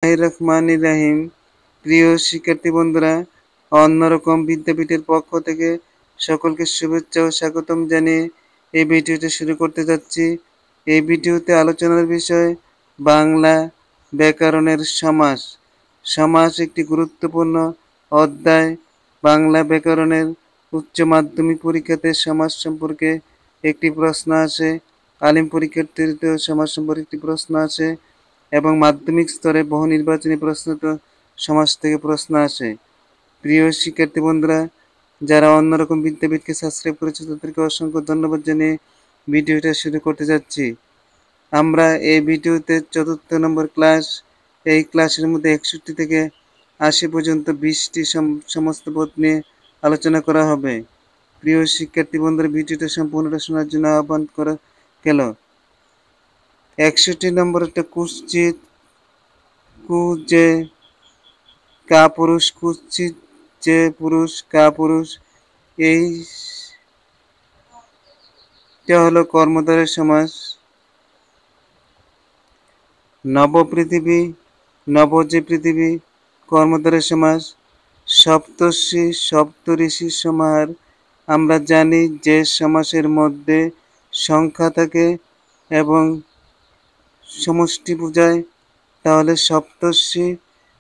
রহমানির রাহিম। প্রিয় শিক্ষার্থী বন্ধুরা, অন্যরকম বিদ্যাপীঠের পক্ষ থেকে সকলকে শুভেচ্ছা ও স্বাগতম জানিয়ে এই ভিডিওটা শুরু করতে যাচ্ছি। এই ভিডিওতে আলোচনার বিষয় বাংলা ব্যাকরণের সমাস। সমাস একটি গুরুত্বপূর্ণ অধ্যায়। বাংলা ব্যাকরণের উচ্চ মাধ্যমিক পরীক্ষাতে সমাস সম্পর্কে একটি প্রশ্ন আসে, আলিম পরীক্ষার্থীদেরও সমাস সম্পর্কে একটি প্রশ্ন আসে এবং মাধ্যমিক স্তরে বহু নির্বাচনী প্রশ্নতে সমাজ থেকে প্রশ্ন আসে। প্রিয় শিক্ষার্থী বন্ধুরা, যারা অন্যরকম বিদ্যাপীঠকে সাবস্ক্রাইব করেছে তাদেরকে অসংখ্য ধন্যবাদ জানিয়ে ভিডিওটা শুরু করতে যাচ্ছি। আমরা এই ভিডিওতে ৪র্থ নম্বর ক্লাস, এই ক্লাসের মধ্যে ৬১ থেকে ৮০ পর্যন্ত ২০টি সমস্ত পদ নিয়ে আলোচনা করা হবে। প্রিয় শিক্ষার্থী বন্ধুরা, ভিডিওটা সম্পূর্ণটা শোনার জন্য আহ্বান করা গেল। ৬১ নম্বরটা কুৎসিত যে কাপুরুষ, কুৎসিত যে পুরুষ কাপুরুষ, এইটা হলো কর্মধারয় সমাস। নবপৃথিবী, নব যে পৃথিবী, কর্মধারয় সমাস। সপ্তর্ষি, সপ্তঋষির সমাহার। আমরা জানি যে সমাসের মধ্যে সংখ্যা থাকে এবং সমষ্টি বোঝায়, তাহলে সপ্তর্ষি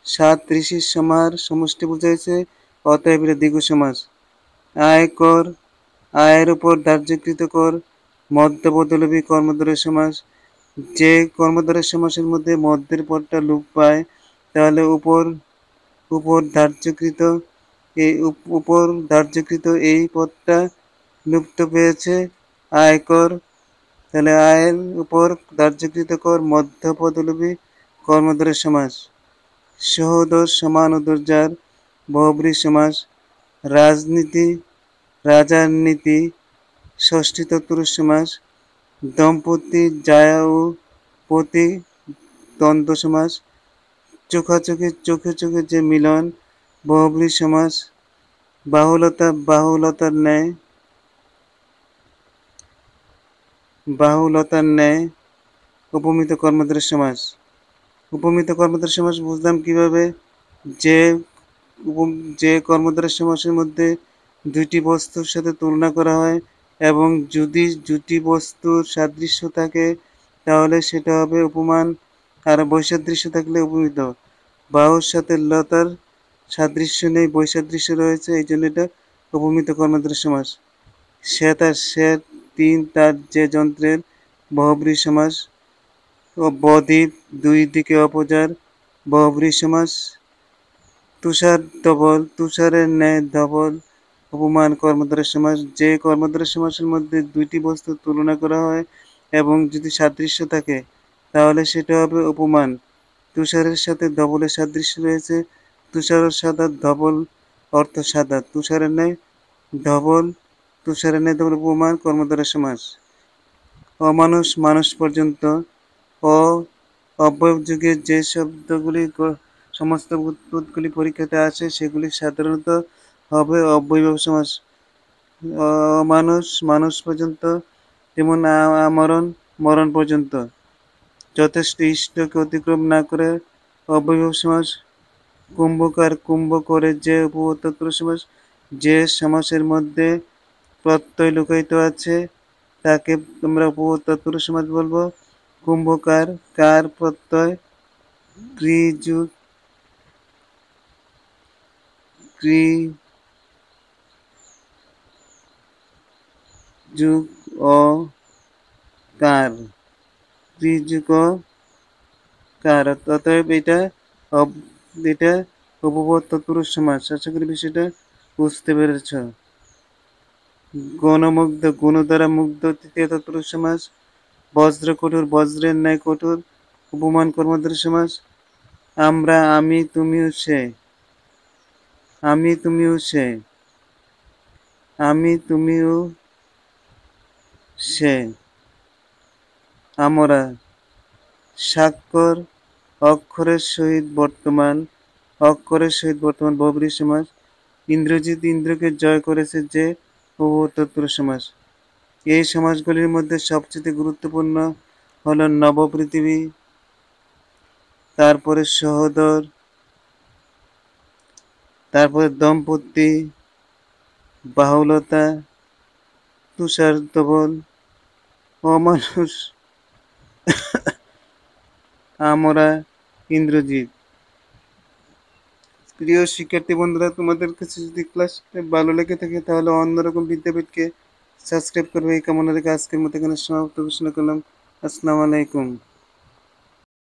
৭ ঋষির সমাহার সমষ্টি বুঝাইছে, অতএব এটা দ্বিগু সমাস। আয়কর, আয়ের উপর ধার্যকৃত কর। মধ্যপদলোপী কর্মধারয় সমাস। যে কর্মধারয় সমাসের মধ্যে মধ্যের পদটা লোপ পায়, তাহলে উপর ধার্যকৃত এই পদটা লুপ্ত পেয়েছে, আয়কর। তাহলে আয়ের উপর ধার্যকৃত কর মধ্যপদলোপী কর্মধারয় সমাস। সহোদর, সমান উদর যার, বহুব্রীহি সমাস। রাজনীতি, রাজার নীতি, ষষ্ঠী তৎপুরুষ সমাস। দম্পতি, জায়া ও পতি, দ্বন্দ্ব সমাস। চোখাচোখি, চোখে চোখে যে মিলন, বহুব্রীহি সমাস। বাহুলতা, বাহুলতার ন্যায়, উপমিত কর্মধারয় সমাস। উপমিত কর্মধারয় সমাস বুঝলাম কিভাবে? যে কর্মধারয় সমাসের মধ্যে দুইটি বস্তুর সাথে তুলনা করা হয় এবং যদি দুটি বস্তুর সাদৃশ্য থাকে তাহলে সেটা হবে উপমান, আর বৈসাদৃশ্য থাকলে উপমিত। বাহুর সাথে লতার সাদৃশ্য নেই, বৈসাদৃশ্য রয়েছে, এই জন্য এটা উপমিত কর্মধারয় সমাস। শ্বেতার, শ্বেত ৩ তার যে যন্ত্রের, বহুব্রীহি সমাস। বদ্বীপ, দুই দিকে অপচার, বহুব্রীহি সমাস। তুষার ধবল, তুষারের ন্যায় ধবল, উপমান কর্মধারয় সমাস। যে কর্মধারয় সমাসের মধ্যে দুইটি বস্তুর তুলনা করা হয় এবং যদি সাদৃশ্য থাকে তাহলে সেটা হবে উপমান। তুষারের সাথে ধবলের সাদৃশ্য রয়েছে, তুষার সাদা, ধবল অর্থ সাদা, তুষারের ন্যায় ধবল, উপমান কর্মধারয় সমাস। অমানুষ, মানুষ পর্যন্ত। অব্যয় যুগে যে শব্দগুলি সমস্ত পদগুলি পরীক্ষাতে আসে সেগুলি সাধারণত হবে অব্যয়ভাব সমাস। অমানুষ, মানুষ পর্যন্ত, যেমন আমরণ, মরণ পর্যন্ত। যথেষ্ট, ইষ্টকে অতিক্রম না করে, অব্যয়ভাব সমাস। কুম্ভকার, কুম্ভ করে যে, উপপদ তৎপুরুষ সমাস। যে সমাসের মধ্যে প্রত্যয় লুকায়িত আছে তাকে আমরা উপপদ তৎপুরুষ সমাস বলবো। কুম্ভকার, কার প্রত্যয়, ক্রি যুগ অ কার, ক্রি যুগ অ কার, অতএব এটা উপপদ তৎপুরুষ সমাস। আশা করি বিষয়টা বুঝতে পেরেছ। গণমুগ্ধ, গুণ দ্বারা মুগ্ধ, তৃতীয় তৎপুরুষ সমাস। বজ্র কঠোর, বজ্রের ন্যায় কঠোর, উপমান কর্মধারয় সমাস। আমরা, আমি, তুমিও, সে, আমি, তুমিও, সে, আমি, তুমিও, সে। আমরা, স্বাক্ষর, অক্ষরের সহিত বর্তমান, অক্ষরের সহিত বর্তমান, বহুব্রীহি সমাস। ইন্দ্রজিৎ, ইন্দ্রকে জয় করেছে যে, উপপদ তৎপুরুষ সমাস। এই সমাসগুলির মধ্যে সবচেয়ে গুরুত্বপূর্ণ হল নবপৃথিবী, তারপরে সহোদর, তারপরে দম্পতি, বাহুলতা, তুষারধবল, অমানুষ, আমরা, ইন্দ্রজিৎ। প্রিয় শিক্ষার্থী বন্ধুরা, তোমাদের কাছে যদি ক্লাসটা ভালো লেগে থাকে তাহলে অন্যরকম বিদ্যাপীঠকে সাবস্ক্রাইব করবে এই কামনা রেখে আজকের মতো এখানে সমাপ্ত ঘোষণা করলাম। আসসালামু আলাইকুম।